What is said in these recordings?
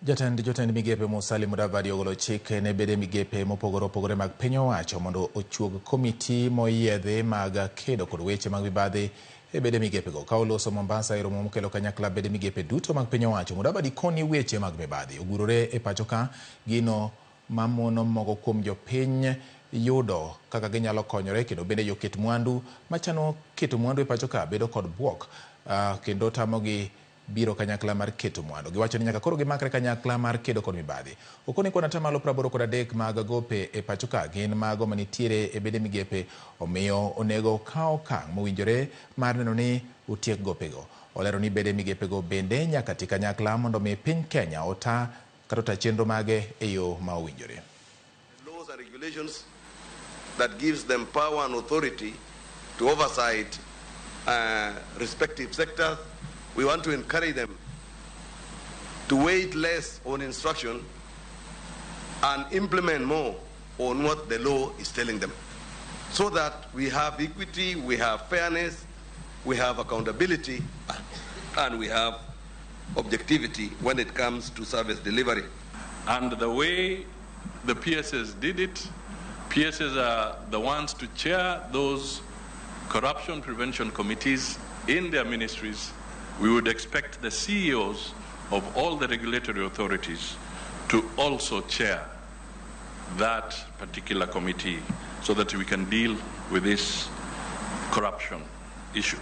Jotend migepe Musalia Mudavadi ogolo chik ne bede migepe mopogore opogore mag piny owacho mondo ochuog komiti moyiedhi mag kedo kod weche mag mibadhi e bede migepe go. Ka oloso Mombasa e romo mokelo kanyakla bede migepe duto mag piny owacho, Mudavadi koni weche mag mibadhi ogurore e pachoka gino mamono mogo kuom jopiny yudo kaka ginyalo konyore, kendo bende joket mwandu machano keto mwandu e pachoka bedo kod buok kendo tamogi biro kanyakla mar keto mwandu. Giwacho ni nyaka koro gimakre kanyakla mar kedo kod mibadhi. Okoni kona tamalo 83 mag gope e pachoka gin mago manitiere e bede migepe, omiyo onego kaw okang' mowinjore mar neno ni utiek gopego. Olero ni bede migepe go bende nyaka ti kanyakla mondo mi piny Kenya ota kata chenro mage e yo ma owinjore. Laws and regulations that gives them power and authority to oversight respective sectors. We want to encourage them to wait less on instruction and implement more on what the law is telling them, so that we have equity, we have fairness, we have accountability, and we have objectivity when it comes to service delivery. And the way the PSS did it, PSS are the ones to chair those corruption prevention committees in their ministries. We would expect the CEOs of all the regulatory authorities to also chair that particular committee so that we can deal with this corruption issue.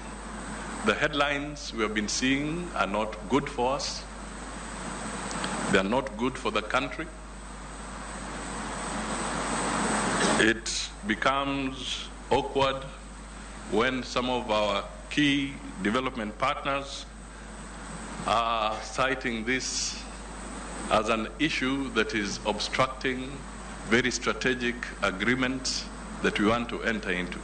The headlines we have been seeing are not good for us. They are not good for the country. It becomes awkward when some of our key development partners are citing this as an issue that is obstructing very strategic agreements that we want to enter into.